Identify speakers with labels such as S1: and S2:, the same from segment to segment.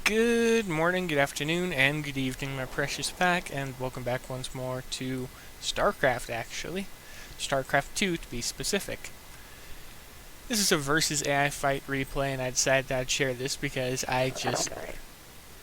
S1: Good morning, good afternoon, and good evening, my precious pack, and welcome back once more to StarCraft, actually. StarCraft 2, to be specific. This is a versus AI fight replay, and I decided that I'd share this because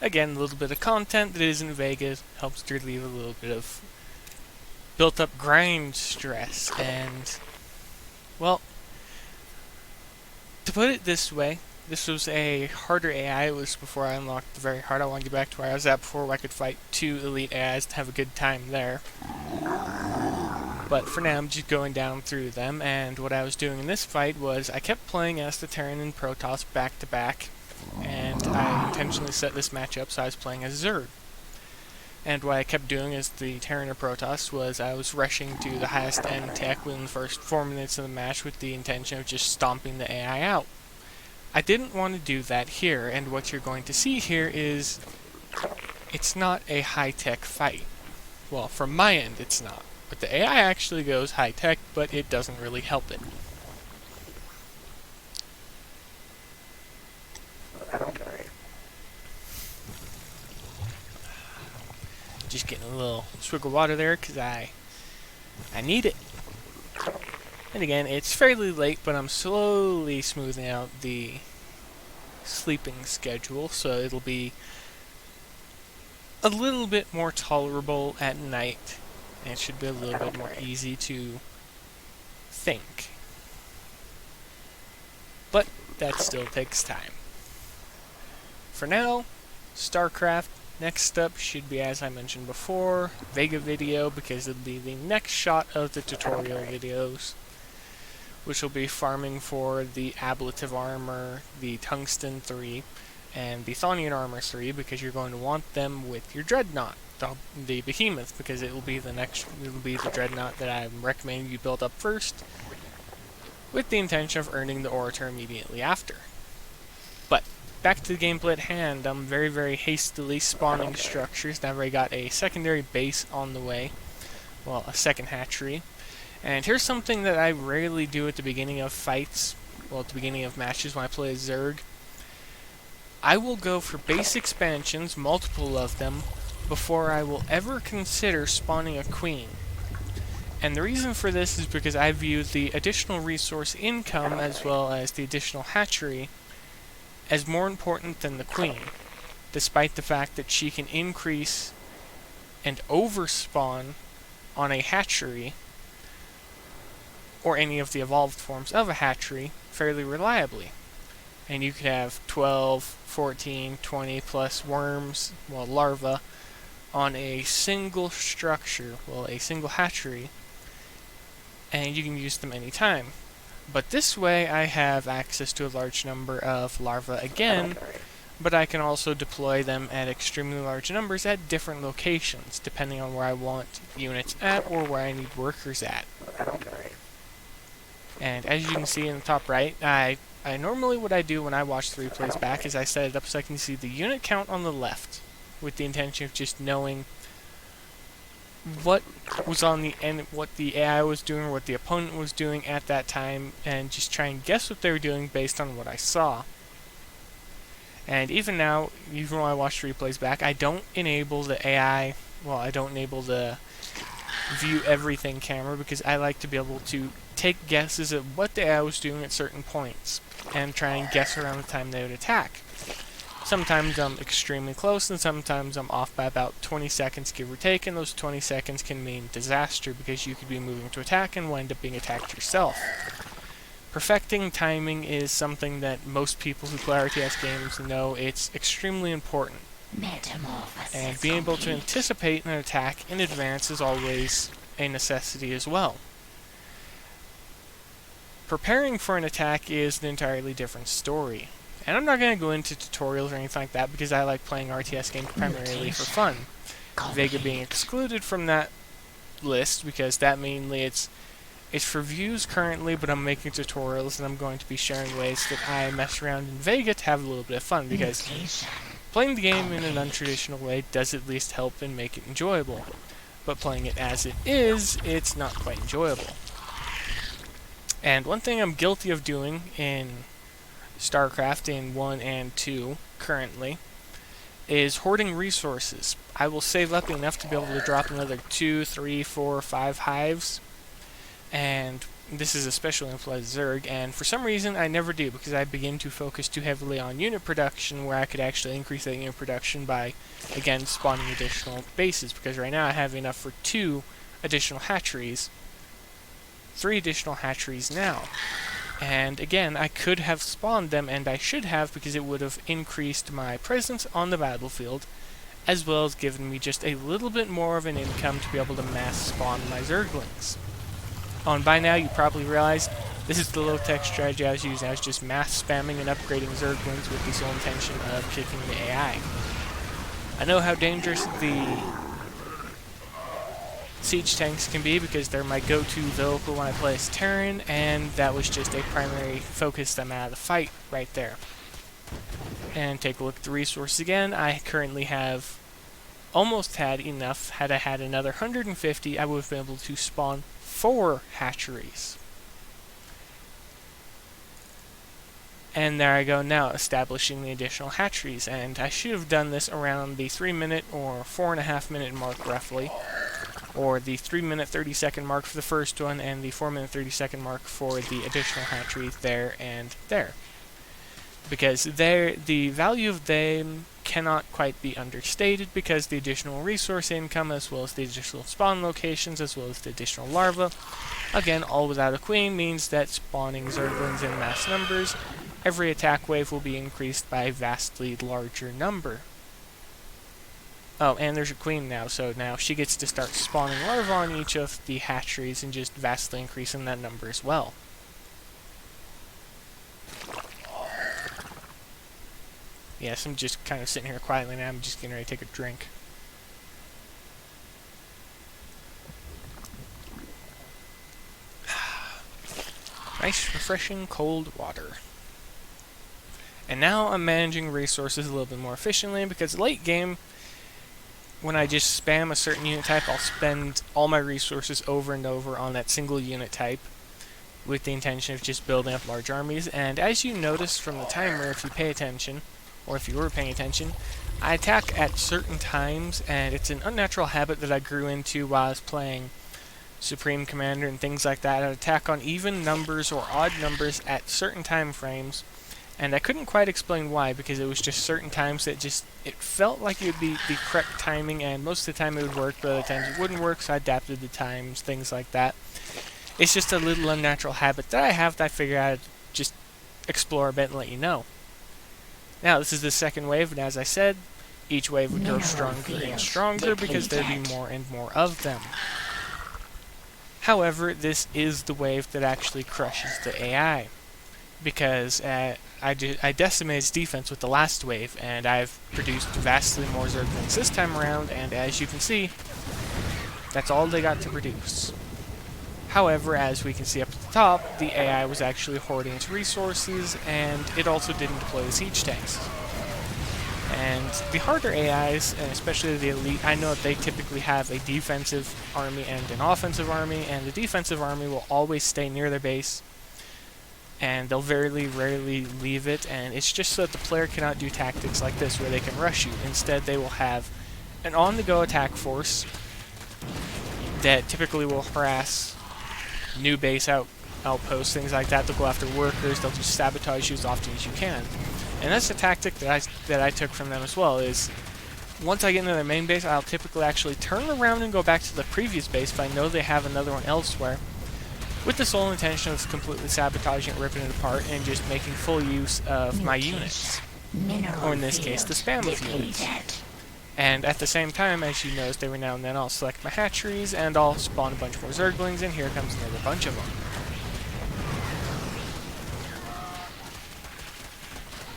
S1: again, a little bit of content that isn't Vegas helps to relieve a little bit of built-up grind stress, and, well, to put it this way, this was a harder AI. It was before I unlocked the very hard. I want to get back to where I was at before, where I could fight 2 Elite AIs to have a good time there. But for now, I'm just going down through them, and what I was doing in this fight was I kept playing as the Terran and Protoss back to back, and I intentionally set this matchup so I was playing as Zerg. And what I kept doing as the Terran or Protoss was I was rushing to the highest end tech within the first 4 minutes of the match with the intention of just stomping the AI out. I didn't want to do that here, and what you're going to see here is it's not a high-tech fight. Well, from my end, it's not. But the AI actually goes high-tech, but it doesn't really help it. Just getting a little swig of water there, because I need it. And again, it's fairly late, but I'm slowly smoothing out the sleeping schedule, so it'll be a little bit more tolerable at night, and it should be a little bit more easy to think. But that still takes time. For now, StarCraft. Next up should be, as I mentioned before, Vega video, because it'll be the next shot of the tutorial videos, which will be farming for the Ablative Armor, the Tungsten 3, and the Thonian Armor 3, because you're going to want them with your Dreadnought, the Behemoth, because it'll be the Dreadnought that I'm recommending you build up first, with the intention of earning the Orator immediately after. But back to the gameplay at hand. I'm very hastily spawning structures. Now I've already got a secondary base on the way, well, a second hatchery. And here's something that I rarely do at the beginning of fights, well, at the beginning of matches when I play as Zerg. I will go for base expansions, multiple of them, before I will ever consider spawning a queen. And the reason for this is because I view the additional resource income, as well as the additional hatchery, as more important than the queen, despite the fact that she can increase and overspawn on a hatchery, or any of the evolved forms of a hatchery, fairly reliably. And you could have 12, 14, 20 plus worms, well, larvae, on a single structure, well, a single hatchery, and you can use them anytime. But this way I have access to a large number of larvae again, but I can also deploy them at extremely large numbers at different locations, depending on where I want units at or where I need workers at. And as you can see in the top right, I normally what I do when I watch the replays back is I set it up so I can see the unit count on the left, with the intention of just knowing what was on the end, what the AI was doing, or what the opponent was doing at that time, and just try and guess what they were doing based on what I saw. And even now, even when I watch the replays back, I don't enable the AI, well, I don't enable the view everything camera, because I like to be able to take guesses at what the AI was doing at certain points, and try and guess around the time they would attack. Sometimes I'm extremely close, and sometimes I'm off by about 20 seconds, give or take, and those 20 seconds can mean disaster, because you could be moving to attack and wind up being attacked yourself. Perfecting timing is something that most people who play RTS games know it's extremely important. And being able to anticipate an attack in advance is always a necessity as well. Preparing for an attack is an entirely different story. And I'm not going to go into tutorials or anything like that, because I like playing RTS games primarily for fun. Vega being excluded from that list, because that mainly it's for views currently, but I'm making tutorials and I'm going to be sharing ways that I mess around in Vega to have a little bit of fun, because playing the game in an untraditional way does at least help and make it enjoyable. But playing it as it is, it's not quite enjoyable. And one thing I'm guilty of doing in StarCraft in 1 and 2 currently is hoarding resources. I will save up enough to be able to drop another 2, 3, 4, 5 hives, and this is especially applies to Zerg, and for some reason I never do, because I begin to focus too heavily on unit production, where I could actually increase that unit production by, again, spawning additional bases, because right now I have enough for 2 additional hatcheries, 3 additional hatcheries now. And again, I could have spawned them, and I should have, because it would have increased my presence on the battlefield, as well as given me just a little bit more of an income to be able to mass spawn my Zerglings. Oh, and by now you probably realized this is the low-tech strategy I was using. I was just mass spamming and upgrading Zerglings with the sole intention of kicking the AI. I know how dangerous the siege tanks can be, because they're my go-to vehicle when I play as Terran, and that was just a primary focus them out of the fight right there. And take a look at the resources again. I currently have almost had enough. Had I had another 150, I would have been able to spawn 4 hatcheries. And there I go now, establishing the additional hatcheries, and I should have done this around the 3-minute or 4.5-minute mark roughly, or the 3-minute 30-second mark for the first one, and the 4-minute 30-second mark for the additional hatcheries there and there. Because the value of them cannot quite be understated, because the additional resource income, as well as the additional spawn locations, as well as the additional larvae, again, all without a queen, means that spawning Zerglings in mass numbers, every attack wave will be increased by a vastly larger number. Oh, and there's a queen now, so now she gets to start spawning larvae on each of the hatcheries and just vastly increasing that number as well. Yes, I'm just kind of sitting here quietly now. I'm just getting ready to take a drink. Nice, refreshing, cold water. And now I'm managing resources a little bit more efficiently, because late game, when I just spam a certain unit type, I'll spend all my resources over and over on that single unit type, with the intention of just building up large armies. And as you notice from the timer, if you pay attention, or if you were paying attention, I attack at certain times, and it's an unnatural habit that I grew into while I was playing Supreme Commander and things like that. I'd attack on even numbers or odd numbers at certain time frames, and I couldn't quite explain why, because it was just certain times that it felt like it would be the correct timing, and most of the time it would work, but other times it wouldn't work, so I adapted the times, things like that. It's just a little unnatural habit that I have that I figured I'd just explore a bit and let you know. Now, this is the second wave, and as I said, each wave would grow stronger and stronger because there'd be more and more of them. However, this is the wave that actually crushes the AI, because I decimated its defense with the last wave, and I've produced vastly more Zerglings this time around, and as you can see, that's all they got to produce. However, as we can see up at the top, the AI was actually hoarding its resources, and it also didn't deploy the siege tanks. And the harder AIs, and especially the Elite, I know that they typically have a defensive army and an offensive army, and the defensive army will always stay near their base, and they'll very rarely leave it, and it's just so that the player cannot do tactics like this where they can rush you. Instead, they will have an on-the-go attack force that typically will harass new base outposts, things like that. They'll go after workers, they'll just sabotage you as often as you can. And that's a tactic that I took from them as well, is once I get into their main base, I'll typically actually turn around and go back to the previous base if I know they have another one elsewhere, with the sole intention of completely sabotaging it, ripping it apart, and just making full use of my units. Or in this case, the spam of units. And at the same time, as you noticed, every now and then I'll select my hatcheries, and I'll spawn a bunch more Zerglings, and here comes another bunch of them.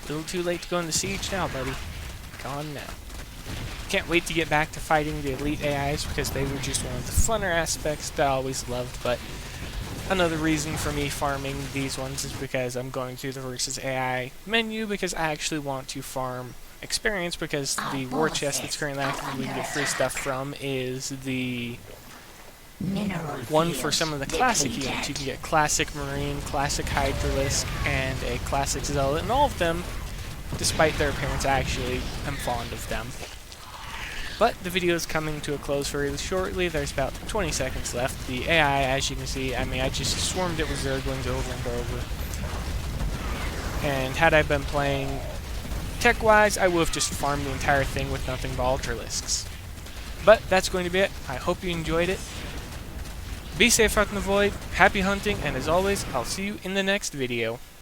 S1: A little too late to go into siege now, buddy. Gone now. Can't wait to get back to fighting the Elite AIs, because they were just one of the funner aspects that I always loved, but another reason for me farming these ones is because I'm going through the versus AI menu, because I actually want to farm experience, because the war chest that's currently active we can get free stuff from is the one for some of the classic units. You can get classic Marine, classic Hydralisk, and a classic Zealot, and all of them despite their appearance, I actually am fond of them. But the video is coming to a close very shortly. There's about 20 seconds left. The AI, as you can see, I just swarmed it with Zerglings over and over. And had I been playing tech-wise, I would have just farmed the entire thing with nothing but Ultralisks. But that's going to be it. I hope you enjoyed it. Be safe out in the void, happy hunting, and as always, I'll see you in the next video.